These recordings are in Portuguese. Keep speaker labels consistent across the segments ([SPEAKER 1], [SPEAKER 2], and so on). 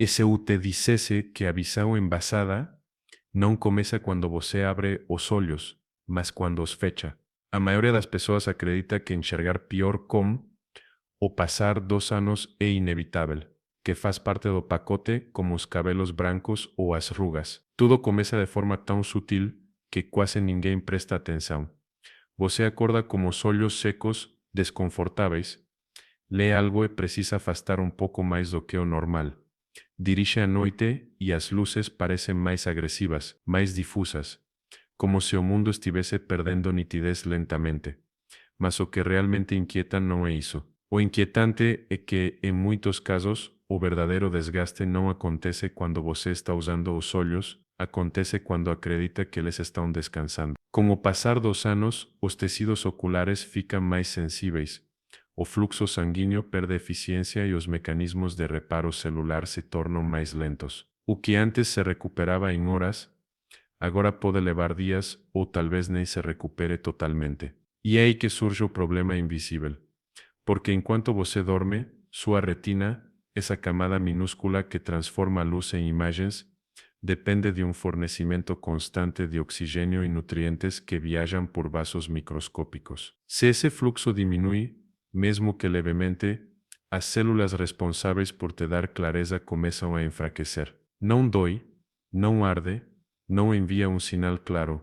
[SPEAKER 1] E se eu te dissesse que a visão embasada não começa quando você abre os olhos, mas quando os fecha? A maioria das pessoas acredita que enxergar pior com o passar dos anos é inevitável, que faz parte do pacote como os cabelos brancos ou as rugas. Tudo começa de forma tão sutil que quase ninguém presta atenção. Você acorda com os olhos secos, desconfortáveis, lê algo e precisa afastar um pouco mais do que o normal. Dirige à noite e as luzes parecem mais agressivas, mais difusas, como se o mundo estivesse perdendo nitidez lentamente. Mas o que realmente inquieta não é isso. O inquietante é que, em muitos casos, o verdadeiro desgaste não acontece quando você está usando os olhos, acontece quando acredita que eles estão descansando. Com o passar dos anos, os tecidos oculares ficam mais sensíveis, o fluxo sanguíneo perde eficiência e os mecanismos de reparo celular se tornam mais lentos. O que antes se recuperava em horas, agora pode levar dias ou talvez nem se recupere totalmente. E é aí que surge o problema invisível. Porque enquanto você dorme, sua retina, essa camada minúscula que transforma a luz em imagens, depende de um fornecimento constante de oxigênio e nutrientes que viajam por vasos microscópicos. Se esse fluxo diminui, mesmo que levemente, as células responsáveis por te dar clareza começam a enfraquecer. Não dói, não arde, não envia um sinal claro,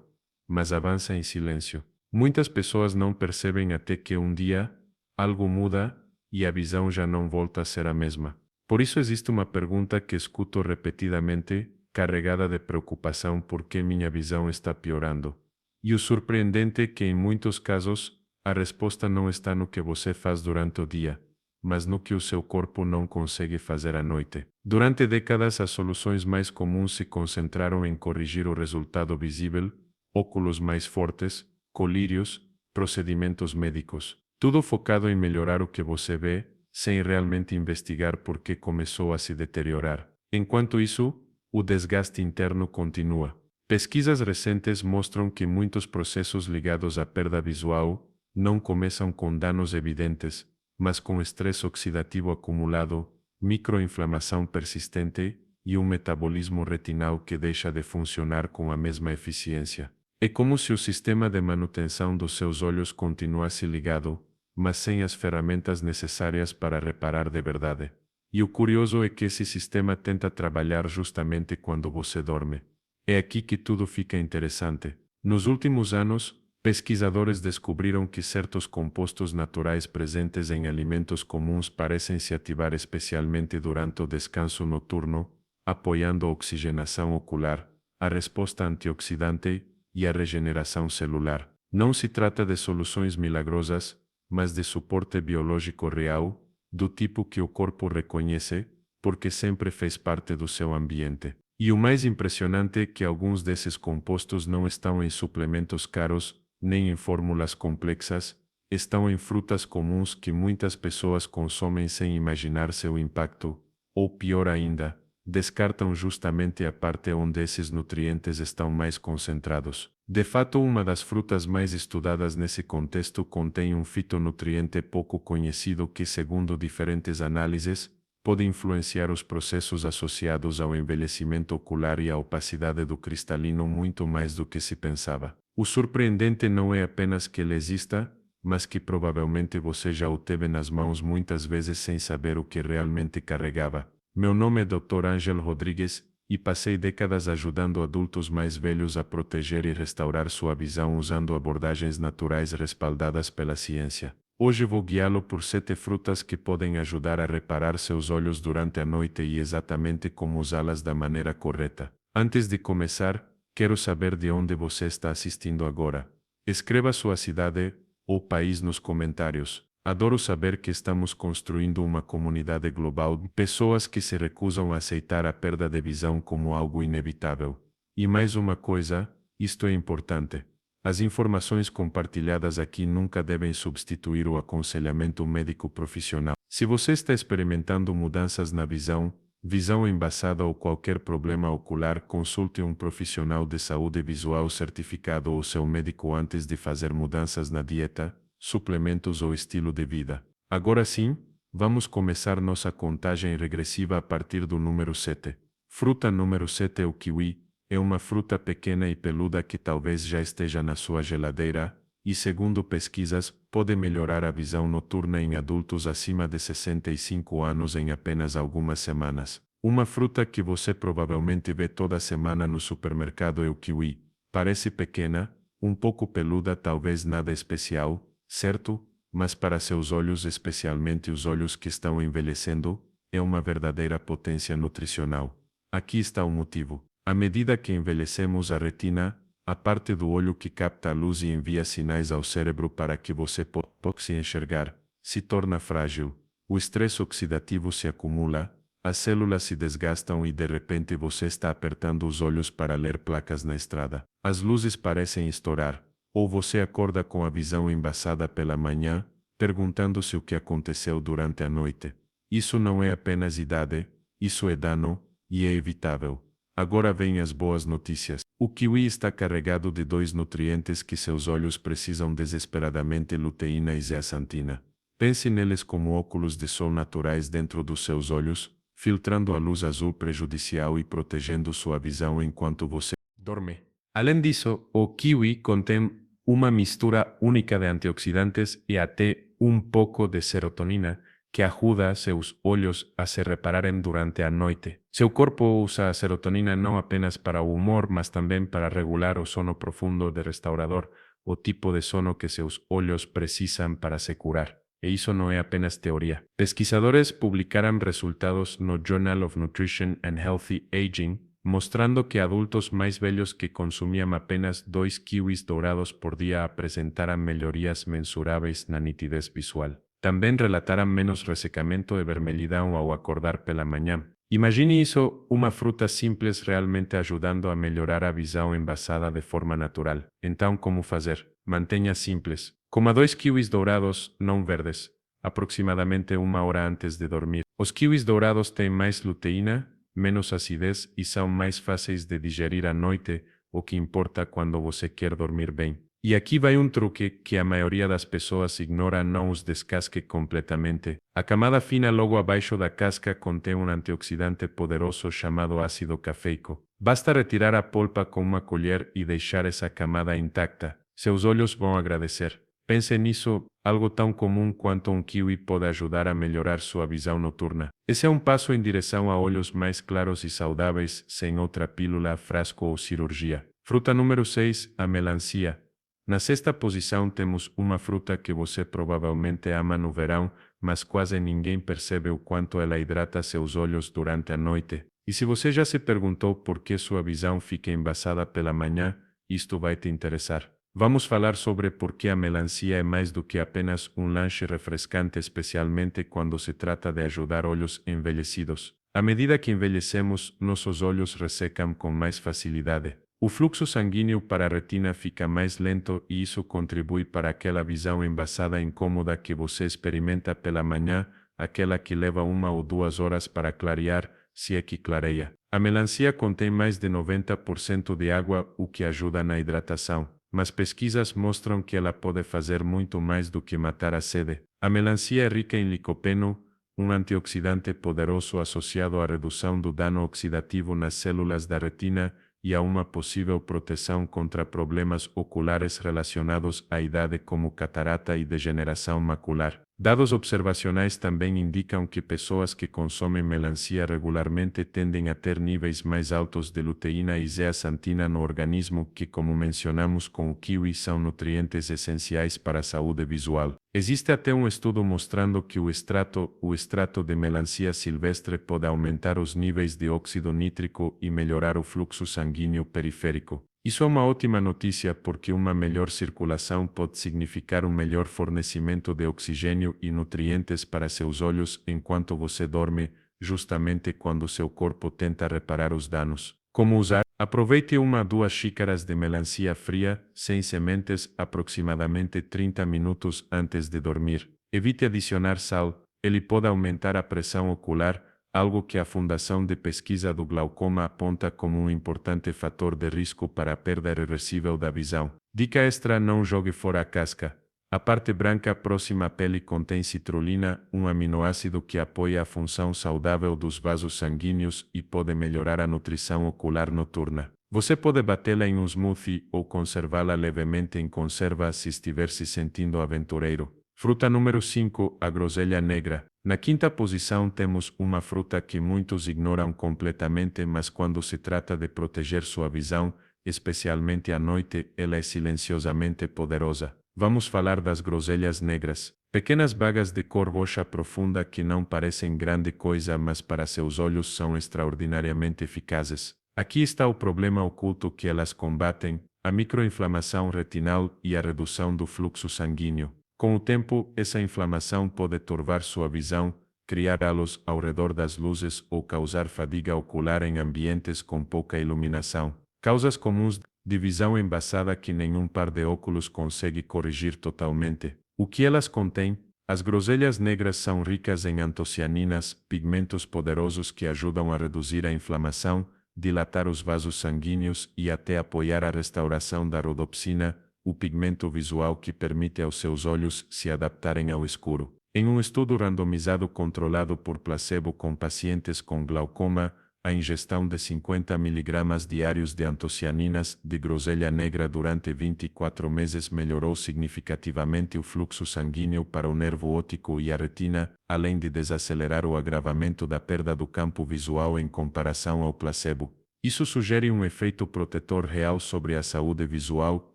[SPEAKER 1] mas avança em silêncio. Muitas pessoas não percebem até que um dia algo muda e a visão já não volta a ser a mesma. Por isso existe uma pergunta que escuto repetidamente, carregada de preocupação por que minha visão está piorando. E o surpreendente é que em muitos casos, a resposta não está no que você faz durante o dia, mas no que o seu corpo não consegue fazer à noite. Durante décadas, as soluções mais comuns se concentraram em corrigir o resultado visível, óculos mais fortes, colírios, procedimentos médicos. Tudo focado em melhorar o que você vê, sem realmente investigar por que começou a se deteriorar. Enquanto isso, o desgaste interno continua. Pesquisas recentes mostram que muitos processos ligados à perda visual não começam com danos evidentes, mas com estresse oxidativo acumulado, microinflamação persistente e um metabolismo retinal que deixa de funcionar com a mesma eficiência. É como se o sistema de manutenção dos seus olhos continuasse ligado, mas sem as ferramentas necessárias para reparar de verdade. E o curioso é que esse sistema tenta trabalhar justamente quando você dorme. É aqui que tudo fica interessante. Nos últimos anos, pesquisadores descobriram que certos compostos naturais presentes em alimentos comuns parecem se ativar especialmente durante o descanso noturno, apoiando a oxigenação ocular, a resposta antioxidante e a regeneração celular. Não se trata de soluções milagrosas, mas de suporte biológico real, do tipo que o corpo reconhece, porque sempre fez parte do seu ambiente. E o mais impressionante é que alguns desses compostos não estão em suplementos caros, nem em fórmulas complexas, estão em frutas comuns que muitas pessoas consomem sem imaginar seu impacto, ou pior ainda, descartam justamente a parte onde esses nutrientes estão mais concentrados. De fato, uma das frutas mais estudadas nesse contexto contém um fitonutriente pouco conhecido que, segundo diferentes análises, pode influenciar os processos associados ao envelhecimento ocular e à opacidade do cristalino muito mais do que se pensava. O surpreendente não é apenas que ele exista, mas que provavelmente você já o teve nas mãos muitas vezes sem saber o que realmente carregava. Meu nome é Dr. Ângelo Rodrigues e passei décadas ajudando adultos mais velhos a proteger e restaurar sua visão usando abordagens naturais respaldadas pela ciência. Hoje vou guiá-lo por 7 frutas que podem ajudar a reparar seus olhos durante a noite e exatamente como usá-las da maneira correta. Antes de começar, quero saber de onde você está assistindo agora. Escreva sua cidade ou país nos comentários. Adoro saber que estamos construindo uma comunidade global de pessoas que se recusam a aceitar a perda de visão como algo inevitável. E mais uma coisa, isto é importante. As informações compartilhadas aqui nunca devem substituir o aconselhamento médico profissional. Se você está experimentando mudanças na visão, visão embaçada ou qualquer problema ocular, consulte um profissional de saúde visual certificado ou seu médico antes de fazer mudanças na dieta, suplementos ou estilo de vida. Agora sim, Vamos começar nossa contagem regressiva a partir do número 7. Fruta número 7 é o kiwi. É uma fruta pequena e peluda que talvez já esteja na sua geladeira, e segundo pesquisas, pode melhorar a visão noturna em adultos acima de 65 anos em apenas algumas semanas. Uma fruta que você provavelmente vê toda semana no supermercado é o kiwi. Parece pequena, um pouco peluda, talvez nada especial, certo? Mas para seus olhos, especialmente os olhos que estão envelhecendo, é uma verdadeira potência nutricional. Aqui está o motivo. À medida que envelhecemos, a retina, a parte do olho que capta a luz e envia sinais ao cérebro para que você possa enxergar, se torna frágil. O estresse oxidativo se acumula, as células se desgastam e de repente você está apertando os olhos para ler placas na estrada. As luzes parecem estourar, ou você acorda com a visão embaçada pela manhã, perguntando-se o que aconteceu durante a noite. Isso não é apenas idade, isso é dano, e é evitável. Agora vêm as boas notícias. O kiwi está carregado de dois nutrientes que seus olhos precisam desesperadamente: luteína e zeaxantina. Pense neles como óculos de sol naturais dentro dos seus olhos, filtrando a luz azul prejudicial e protegendo sua visão enquanto você dorme. Além disso, o kiwi contém uma mistura única de antioxidantes e até um pouco de serotonina, que ajuda seus olhos a se repararem durante a noite. Seu corpo usa a serotonina não apenas para o humor, mas também para regular o sono profundo de restaurador, o tipo de sono que seus olhos precisam para se curar. E isso não é apenas teoria. Pesquisadores publicaram resultados no Journal of Nutrition and Healthy Aging, mostrando que adultos mais velhos que consumían apenas 2 kiwis dourados por dia apresentaram melhorias mensuráveis na nitidez visual. Também relataram menos ressecamento e vermelhidão ao acordar pela manhã. Imagine isso, uma fruta simples realmente ajudando a melhorar a visão envasada de forma natural. Então, como fazer? Mantenha simples. Coma 2 kiwis dourados, não verdes, aproximadamente 1 hora antes de dormir. Os kiwis dourados têm mais luteína, menos acidez e são mais fáceis de digerir à noite, o que importa quando você quer dormir bem. E aqui vai um truque que a maioria das pessoas ignora: não os descasque completamente. A camada fina logo abaixo da casca contém um antioxidante poderoso chamado ácido cafeico. Basta retirar a polpa com uma colher e deixar essa camada intacta. Seus olhos vão agradecer. Pense nisso, algo tão comum quanto um kiwi pode ajudar a melhorar sua visão noturna. Esse é um passo em direção a olhos mais claros e saudáveis, sem outra pílula, frasco ou cirurgia. Fruta número 6, a melancia. Na sexta posição temos uma fruta que você provavelmente ama no verão, mas quase ninguém percebe o quanto ela hidrata seus olhos durante a noite. E se você já se perguntou por que sua visão fica embaçada pela manhã, isto vai te interessar. Vamos falar sobre por que a melancia é mais do que apenas um lanche refrescante, especialmente quando se trata de ajudar olhos envelhecidos. À medida que envelhecemos, nossos olhos ressecam com mais facilidade. O fluxo sanguíneo para a retina fica mais lento e isso contribui para aquela visão embaçada incômoda que você experimenta pela manhã, aquela que leva 1 ou 2 horas para clarear, se é que clareia. A melancia contém mais de 90% de água, o que ajuda na hidratação. Mas pesquisas mostram que ela pode fazer muito mais do que matar a sede. A melancia é rica em licopeno, um antioxidante poderoso associado à redução do dano oxidativo nas células da retina e a uma possível proteção contra problemas oculares relacionados à idade como catarata e degeneração macular. Dados observacionais também indicam que pessoas que consomem melancia regularmente tendem a ter níveis mais altos de luteína e zeaxantina no organismo, que, como mencionamos com o kiwi, são nutrientes essenciais para a saúde visual. Existe até um estudo mostrando que o extrato de melancia silvestre pode aumentar os níveis de óxido nítrico e melhorar o fluxo sanguíneo periférico. Isso é uma ótima notícia porque uma melhor circulação pode significar um melhor fornecimento de oxigênio e nutrientes para seus olhos enquanto você dorme, justamente quando seu corpo tenta reparar os danos. Como usar? Aproveite 1 a 2 xícaras de melancia fria, sem sementes, aproximadamente 30 minutos antes de dormir. Evite adicionar sal, ele pode aumentar a pressão ocular, algo que a Fundação de Pesquisa do Glaucoma aponta como um importante fator de risco para a perda irreversível da visão. Dica extra: não jogue fora a casca. A parte branca próxima à pele contém citrulina, um aminoácido que apoia a função saudável dos vasos sanguíneos e pode melhorar a nutrição ocular noturna. Você pode batê-la em um smoothie ou conservá-la levemente em conserva se estiver se sentindo aventureiro. Fruta número 5, a groselha negra. Na quinta posição temos uma fruta que muitos ignoram completamente, mas quando se trata de proteger sua visão, especialmente à noite, ela é silenciosamente poderosa. Vamos falar das groselhas negras. Pequenas bagas de cor roxa profunda que não parecem grande coisa, mas para seus olhos são extraordinariamente eficazes. Aqui está o problema oculto que elas combatem: a microinflamação retinal e a redução do fluxo sanguíneo. Com o tempo, essa inflamação pode turvar sua visão, criar halos ao redor das luzes ou causar fadiga ocular em ambientes com pouca iluminação. Causas comuns de visão embaçada que nenhum par de óculos consegue corrigir totalmente. O que elas contêm? As groselhas negras são ricas em antocianinas, pigmentos poderosos que ajudam a reduzir a inflamação, dilatar os vasos sanguíneos e até apoiar a restauração da rodopsina, o pigmento visual que permite aos seus olhos se adaptarem ao escuro. Em um estudo randomizado controlado por placebo com pacientes com glaucoma, a ingestão de 50 mg diários de antocianinas de groselha negra durante 24 meses melhorou significativamente o fluxo sanguíneo para o nervo óptico e a retina, além de desacelerar o agravamento da perda do campo visual em comparação ao placebo. Isso sugere um efeito protetor real sobre a saúde visual,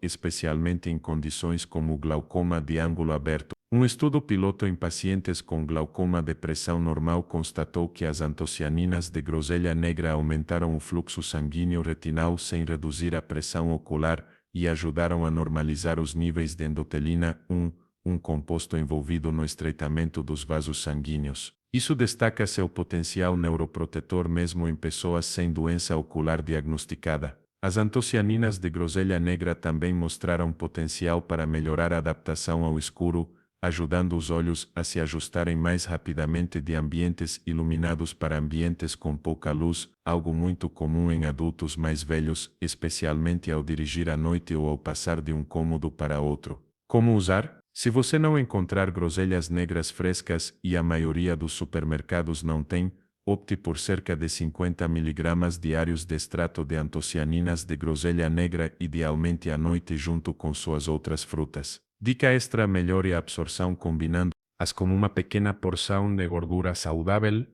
[SPEAKER 1] especialmente em condições como glaucoma de ângulo aberto. Um estudo piloto em pacientes com glaucoma de pressão normal constatou que as antocianinas de groselha negra aumentaram o fluxo sanguíneo retinal sem reduzir a pressão ocular e ajudaram a normalizar os níveis de endotelina 1, um composto envolvido no estreitamento dos vasos sanguíneos. Isso destaca seu potencial neuroprotetor mesmo em pessoas sem doença ocular diagnosticada. As antocianinas de groselha negra também mostraram potencial para melhorar a adaptação ao escuro, ajudando os olhos a se ajustarem mais rapidamente de ambientes iluminados para ambientes com pouca luz, algo muito comum em adultos mais velhos, especialmente ao dirigir à noite ou ao passar de um cômodo para outro. Como usar? Se você não encontrar groselhas negras frescas e a maioria dos supermercados não tem, opte por cerca de 50 mg diários de extrato de antocianinas de groselha negra, idealmente à noite junto com suas outras frutas. Dica extra: melhore a absorção combinando-as com uma pequena porção de gordura saudável,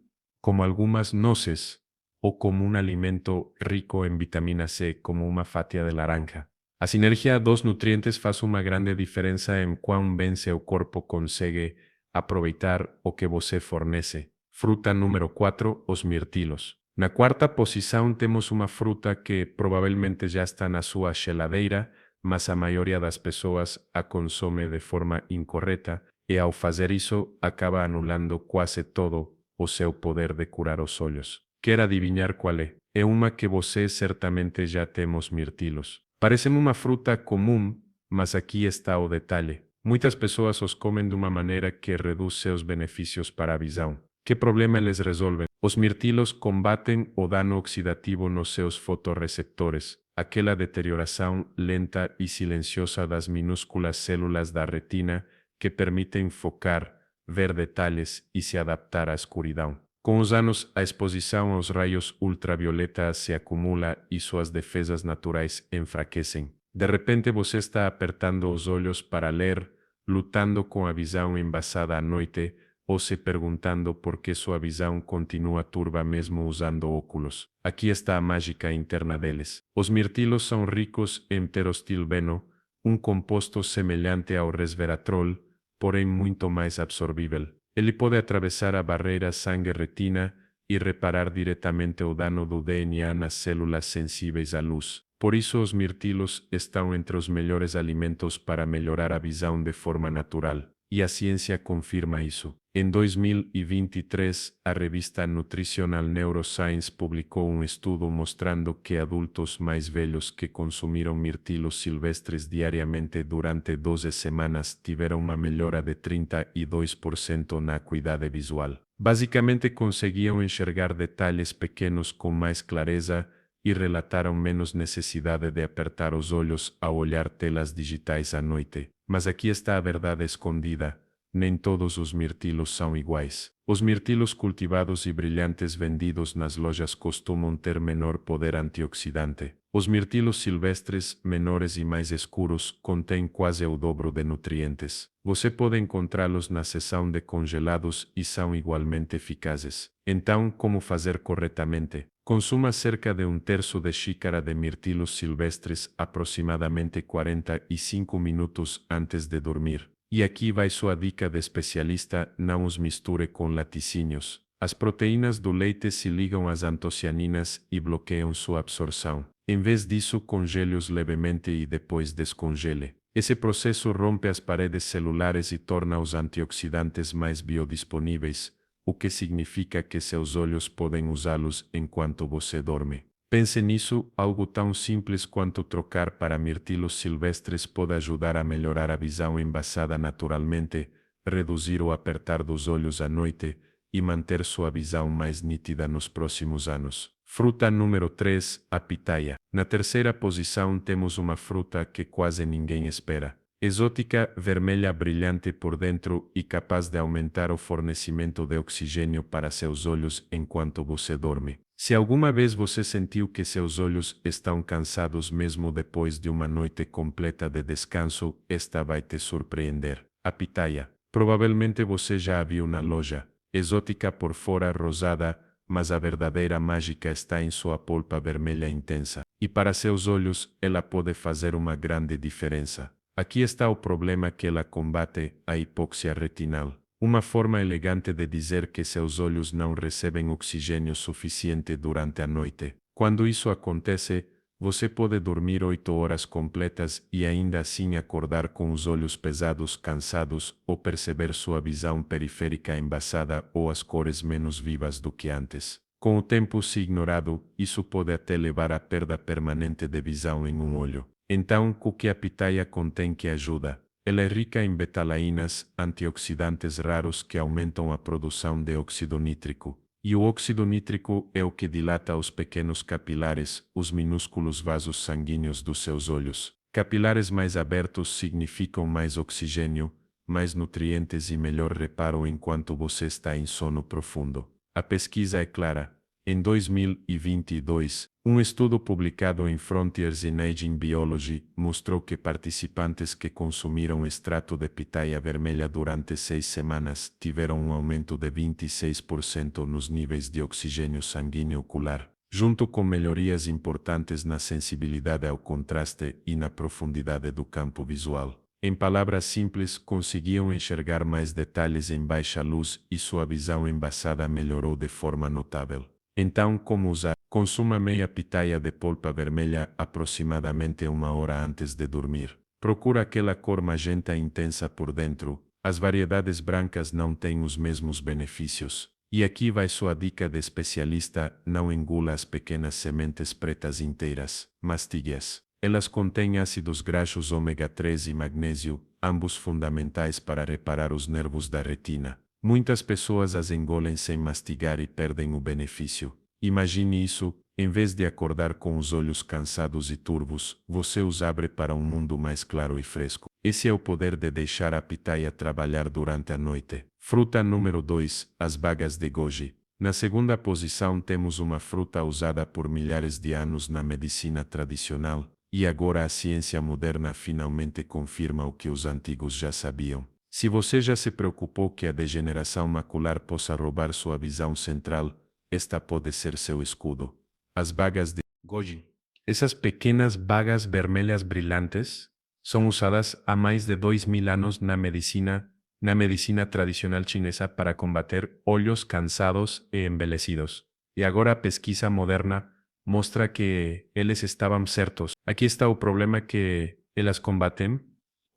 [SPEAKER 1] como algumas noces, ou como um alimento rico em vitamina C, como uma fatia de laranja. A sinergia dos nutrientes faz uma grande diferença em quão bem seu corpo consegue aproveitar o que você fornece. Fruta número 4, os mirtilos. Na quarta posição temos uma fruta que provavelmente já está na sua geladeira, mas a maioria das pessoas a consome de forma incorreta e ao fazer isso acaba anulando quase todo o seu poder de curar os olhos. Quer adivinhar qual é? É uma que você certamente já temos: mirtilos. Parecem uma fruta comum, mas aqui está o detalhe. Muitas pessoas os comem de uma maneira que reduz seus benefícios para a visão. Que problema eles resolvem? Os mirtilos combatem o dano oxidativo nos seus fotorreceptores, aquela deterioração lenta e silenciosa das minúsculas células da retina que permitem focar, ver detalhes e se adaptar à escuridão. Com os anos, a exposição aos raios ultravioleta se acumula e suas defesas naturais enfraquecem. De repente você está apertando os olhos para ler, lutando com a visão embaçada à noite, ou se perguntando por que sua visão continua turva mesmo usando óculos. Aqui está a mágica interna deles. Os mirtilos são ricos em pterostilbeno, um composto semelhante ao resveratrol, porém muito mais absorvível. Ele pode atravessar a barreira sangue-retina e reparar diretamente o dano do DNA nas células sensíveis à luz. Por isso os mirtilos estão entre os melhores alimentos para melhorar a visão de forma natural. E a ciência confirma isso. Em 2023, a revista Nutritional Neuroscience publicou um estudo mostrando que adultos mais velhos que consumiram mirtilos silvestres diariamente durante 12 semanas tiveram uma melhora de 32% na acuidade visual. Basicamente conseguiam enxergar detalhes pequenos com mais clareza e relataram menos necessidade de apertar os olhos ao olhar telas digitais à noite. Mas aqui está a verdade escondida. Nem todos os mirtilos são iguais. Os mirtilos cultivados e brilhantes vendidos nas lojas costumam ter menor poder antioxidante. Os mirtilos silvestres, menores e mais escuros, contêm quase o dobro de nutrientes. Você pode encontrá-los na seção de congelados e são igualmente eficazes. Então, como fazer corretamente? Consuma cerca de 1/3 de xícara de mirtilos silvestres aproximadamente 45 minutos antes de dormir. E aqui vai sua dica de especialista: não os misture com laticínios. As proteínas do leite se ligam às antocianinas e bloqueiam sua absorção. Em vez disso, congele-os levemente e depois descongele. Esse processo rompe as paredes celulares e torna os antioxidantes mais biodisponíveis, o que significa que seus olhos podem usá-los enquanto você dorme. Pense nisso, algo tão simples quanto trocar para mirtilos silvestres pode ajudar a melhorar a visão embaçada naturalmente, reduzir o apertar dos olhos à noite e manter sua visão mais nítida nos próximos anos. Fruta número 3, a pitaia. Na terceira posição temos uma fruta que quase ninguém espera. Exótica, vermelha brilhante por dentro e capaz de aumentar o fornecimento de oxigênio para seus olhos enquanto você dorme. Se alguma vez você sentiu que seus olhos estão cansados mesmo depois de uma noite completa de descanso, esta vai te surpreender. A pitaia. Provavelmente você já a viu na loja. Exótica por fora, rosada, mas a verdadeira mágica está em sua polpa vermelha intensa. E para seus olhos, ela pode fazer uma grande diferença. Aqui está o problema que ela combate: a hipóxia retinal. Uma forma elegante de dizer que seus olhos não recebem oxigênio suficiente durante a noite. Quando isso acontece, você pode dormir 8 horas completas e ainda assim acordar com os olhos pesados, cansados, ou perceber sua visão periférica embaçada ou as cores menos vivas do que antes. Com o tempo, se ignorado, isso pode até levar à perda permanente de visão em um olho. Então, o que a pitaia contém que ajuda? Ela é rica em betalainas, antioxidantes raros que aumentam a produção de óxido nítrico. E o óxido nítrico é o que dilata os pequenos capilares, os minúsculos vasos sanguíneos dos seus olhos. Capilares mais abertos significam mais oxigênio, mais nutrientes e melhor reparo enquanto você está em sono profundo. A pesquisa é clara. Em 2022, um estudo publicado em Frontiers in Aging Biology mostrou que participantes que consumiram extrato de pitaia vermelha durante 6 semanas tiveram um aumento de 26% nos níveis de oxigênio sanguíneo ocular, junto com melhorias importantes na sensibilidade ao contraste e na profundidade do campo visual. Em palavras simples, conseguiam enxergar mais detalhes em baixa luz e sua visão embaçada melhorou de forma notável. Então, como usar? Consuma meia pitaia de polpa vermelha aproximadamente 1 hora antes de dormir. Procura aquela cor magenta intensa por dentro. As variedades brancas não têm os mesmos benefícios. E aqui vai sua dica de especialista: não engula as pequenas sementes pretas inteiras. Mastigue-as. Elas contêm ácidos graxos ômega 3 e magnésio, ambos fundamentais para reparar os nervos da retina. Muitas pessoas as engolem sem mastigar e perdem o benefício. Imagine isso: em vez de acordar com os olhos cansados e turvos, você os abre para um mundo mais claro e fresco. Esse é o poder de deixar a pitaia trabalhar durante a noite. Fruta número 2, as bagas de goji. Na segunda posição temos uma fruta usada por milhares de anos na medicina tradicional, e agora a ciência moderna finalmente confirma o que os antigos já sabiam. Se você já se preocupou que a degeneração macular possa roubar sua visão central, esta pode ser seu escudo. As bagas de goji. Essas pequenas bagas vermelhas brilhantes são usadas há mais de 2000 anos na medicina tradicional chinesa para combater olhos cansados e envelhecidos. E agora a pesquisa moderna mostra que eles estavam certos. Aqui está o problema que elas combatem: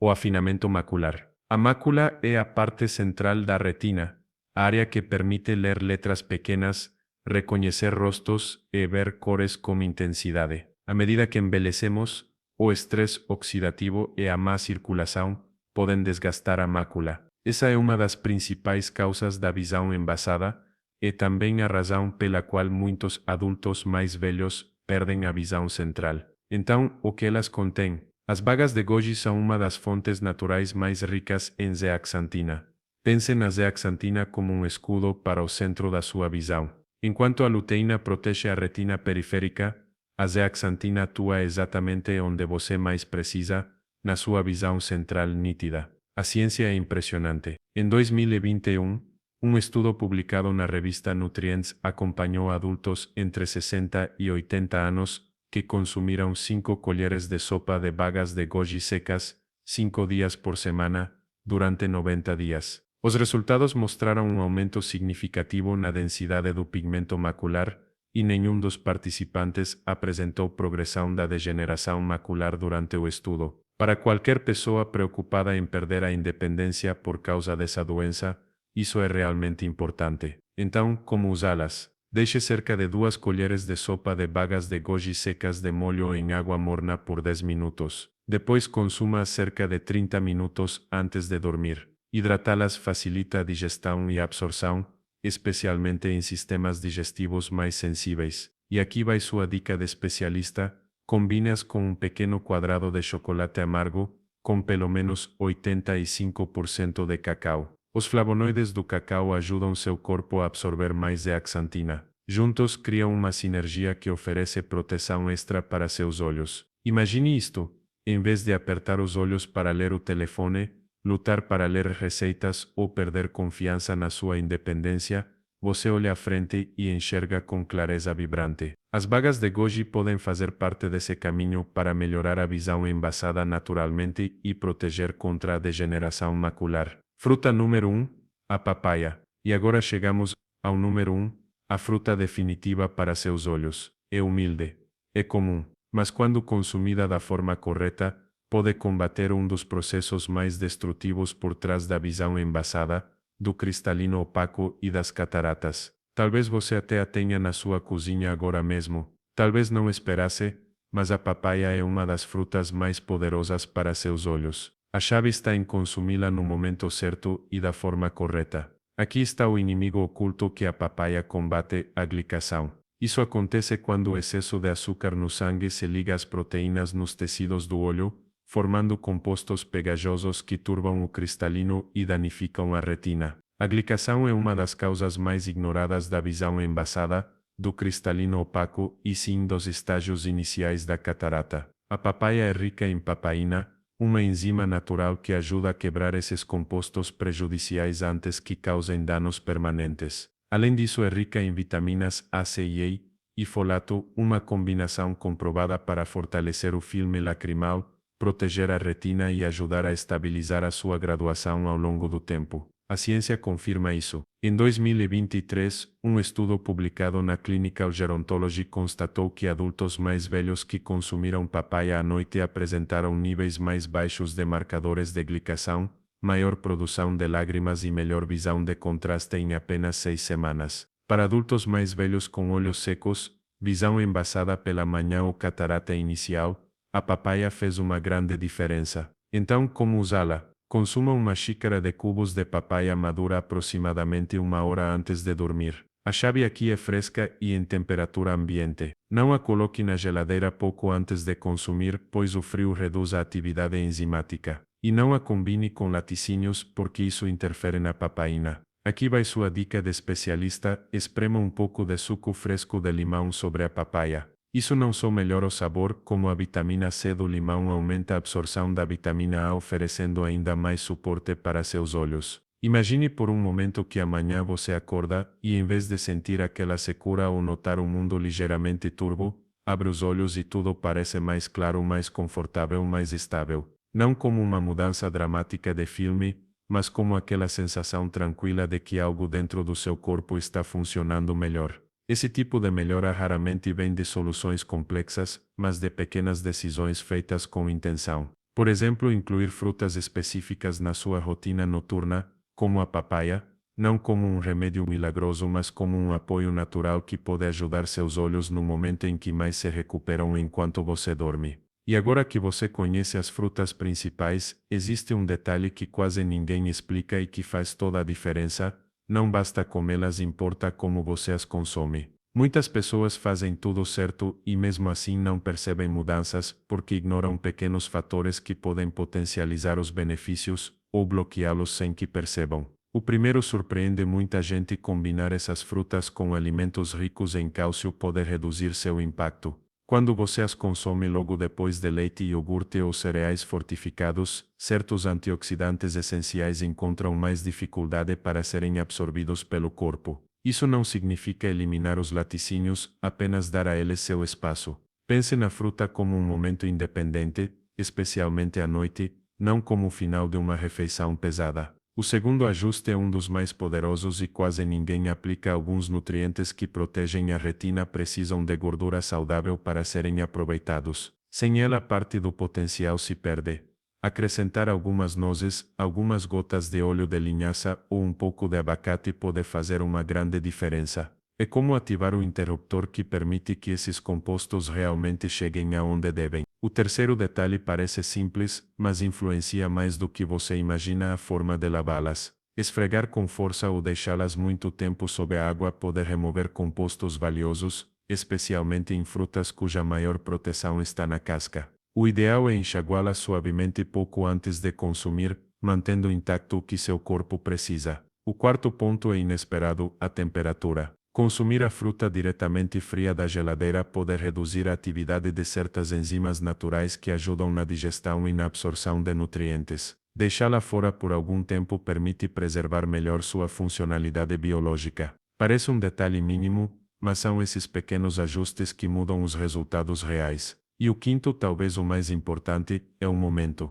[SPEAKER 1] o afinamento macular. A mácula é a parte central da retina, a área que permite ler letras pequenas, reconhecer rostos e ver cores com intensidade. À medida que envelhecemos, o estresse oxidativo e a má circulação podem desgastar a mácula. Essa é uma das principais causas da visão embaçada e também a razão pela qual muitos adultos mais velhos perdem a visão central. Então, o que elas contêm? As bagas de goji são uma das fontes naturais mais ricas em zeaxantina. Pense na zeaxantina como um escudo para o centro da sua visão. Enquanto a luteína protege a retina periférica, a zeaxantina atua exatamente onde você mais precisa, na sua visão central nítida. A ciência é impressionante. Em 2021, um estudo publicado na revista Nutrients acompanhou adultos entre 60 e 80 anos que consumiram 5 colheres de sopa de bagas de goji secas, 5 dias por semana, durante 90 dias. Os resultados mostraram um aumento significativo na densidade do pigmento macular e nenhum dos participantes apresentou progressão da degeneração macular durante o estudo. Para qualquer pessoa preocupada em perder a independência por causa dessa doença, isso é realmente importante. Então, como usá-las? Deixe cerca de 2 colheres de sopa de bagas de goji secas de molho em água morna por 10 minutos. Depois consuma cerca de 30 minutos antes de dormir. Hidratá-las facilita a digestão e a absorção, especialmente em sistemas digestivos mais sensíveis. E aqui vai sua dica de especialista: combine-as com um pequeno quadrado de chocolate amargo, com pelo menos 85% de cacau. Os flavonoides do cacau ajudam seu corpo a absorver mais zeaxantina. Juntos criam uma sinergia que oferece proteção extra para seus olhos. Imagine isto: em vez de apertar os olhos para ler o telefone, lutar para ler receitas ou perder confiança na sua independência, você olha à frente e enxerga com clareza vibrante. As bagas de goji podem fazer parte desse caminho para melhorar a visão envasada naturalmente e proteger contra a degeneração macular. Fruta número 1, a papaya. E agora chegamos ao número 1, a fruta definitiva para seus olhos. É humilde, é comum, mas quando consumida da forma correta, pode combater um dos processos mais destrutivos por trás da visão envasada, do cristalino opaco e das cataratas. Talvez você até a tenha na sua cozinha agora mesmo. Talvez não esperasse, mas a papaya é uma das frutas mais poderosas para seus olhos. A chave está em consumi-la no momento certo e da forma correta. Aqui está o inimigo oculto que a papaya combate: a glicação. Isso acontece quando o excesso de açúcar no sangue se liga às proteínas nos tecidos do olho, formando compostos pegajosos que turbam o cristalino e danificam a retina. A glicação é uma das causas mais ignoradas da visão envasada, do cristalino opaco e sim dos estágios iniciais da catarata. A papaya é rica em papaína, uma enzima natural que ajuda a quebrar esses compostos prejudiciais antes que causem danos permanentes. Além disso, é rica em vitaminas A, C e E e folato, uma combinação comprovada para fortalecer o filme lacrimal, proteger a retina e ajudar a estabilizar a sua graduação ao longo do tempo. A ciência confirma isso. Em 2023, um estudo publicado na Clinical Gerontology constatou que adultos mais velhos que consumiram papaya à noite apresentaram níveis mais baixos de marcadores de glicação, maior produção de lágrimas e melhor visão de contraste em apenas 6 semanas. Para adultos mais velhos com olhos secos, visão embaçada pela manhã ou catarata inicial, a papaya fez uma grande diferença. Então, como usá-la? Consuma uma xícara de cubos de papaya madura aproximadamente 1 hora antes de dormir. A chave aqui é fresca e em temperatura ambiente. Não a coloque na geladeira pouco antes de consumir, pois o frio reduz a atividade enzimática. E não a combine com laticínios, porque isso interfere na papaína. Aqui vai sua dica de especialista: esprema um pouco de suco fresco de limão sobre a papaya. Isso não só melhora o sabor, como a vitamina C do limão aumenta a absorção da vitamina A, oferecendo ainda mais suporte para seus olhos. Imagine por um momento que amanhã você acorda e, em vez de sentir aquela secura ou notar um mundo ligeiramente turvo, abre os olhos e tudo parece mais claro, mais confortável, mais estável. Não como uma mudança dramática de filme, mas como aquela sensação tranquila de que algo dentro do seu corpo está funcionando melhor. Esse tipo de melhora raramente vem de soluções complexas, mas de pequenas decisões feitas com intenção. Por exemplo, incluir frutas específicas na sua rotina noturna, como a papaya, não como um remédio milagroso, mas como um apoio natural que pode ajudar seus olhos no momento em que mais se recuperam enquanto você dorme. E agora que você conhece as frutas principais, existe um detalhe que quase ninguém explica e que faz toda a diferença: não basta comê-las, importa como você as consome. Muitas pessoas fazem tudo certo e mesmo assim não percebem mudanças porque ignoram pequenos fatores que podem potencializar os benefícios ou bloqueá-los sem que percebam. O primeiro surpreende muita gente: combinar essas frutas com alimentos ricos em cálcio pode reduzir seu impacto. Quando você as consome logo depois de leite, iogurte ou cereais fortificados, certos antioxidantes essenciais encontram mais dificuldade para serem absorvidos pelo corpo. Isso não significa eliminar os laticínios, apenas dar a eles seu espaço. Pense na fruta como um momento independente, especialmente à noite, não como o final de uma refeição pesada. O segundo ajuste é um dos mais poderosos e quase ninguém aplica. Alguns nutrientes que protegem a retina precisam de gordura saudável para serem aproveitados. Sem ela, parte do potencial se perde. Acrescentar algumas nozes, algumas gotas de óleo de linhaça ou um pouco de abacate pode fazer uma grande diferença. É como ativar o interruptor que permite que esses compostos realmente cheguem aonde devem. O terceiro detalhe parece simples, mas influencia mais do que você imagina: a forma de lavá-las. Esfregar com força ou deixá-las muito tempo sob a água pode remover compostos valiosos, especialmente em frutas cuja maior proteção está na casca. O ideal é enxaguá-las suavemente pouco antes de consumir, mantendo intacto o que seu corpo precisa. O quarto ponto é inesperado: a temperatura. Consumir a fruta diretamente fria da geladeira pode reduzir a atividade de certas enzimas naturais que ajudam na digestão e na absorção de nutrientes. Deixá-la fora por algum tempo permite preservar melhor sua funcionalidade biológica. Parece um detalhe mínimo, mas são esses pequenos ajustes que mudam os resultados reais. E o quinto, talvez o mais importante, é o momento.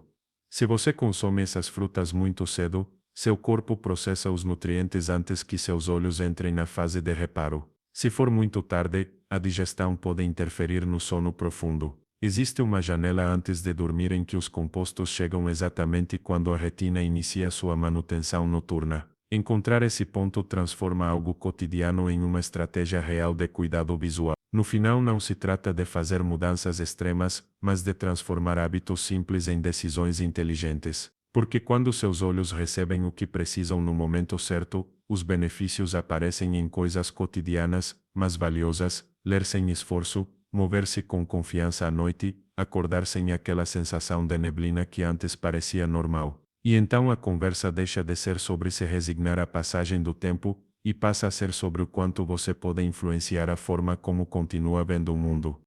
[SPEAKER 1] Se você consome essas frutas muito cedo, seu corpo processa os nutrientes antes que seus olhos entrem na fase de reparo. Se for muito tarde, a digestão pode interferir no sono profundo. Existe uma janela antes de dormir em que os compostos chegam exatamente quando a retina inicia sua manutenção noturna. Encontrar esse ponto transforma algo cotidiano em uma estratégia real de cuidado visual. No final, não se trata de fazer mudanças extremas, mas de transformar hábitos simples em decisões inteligentes. Porque quando seus olhos recebem o que precisam no momento certo, os benefícios aparecem em coisas cotidianas, mas valiosas: ler sem esforço, mover-se com confiança à noite, acordar sem aquela sensação de neblina que antes parecia normal. E então a conversa deixa de ser sobre se resignar à passagem do tempo, e passa a ser sobre o quanto você pode influenciar a forma como continua vendo o mundo.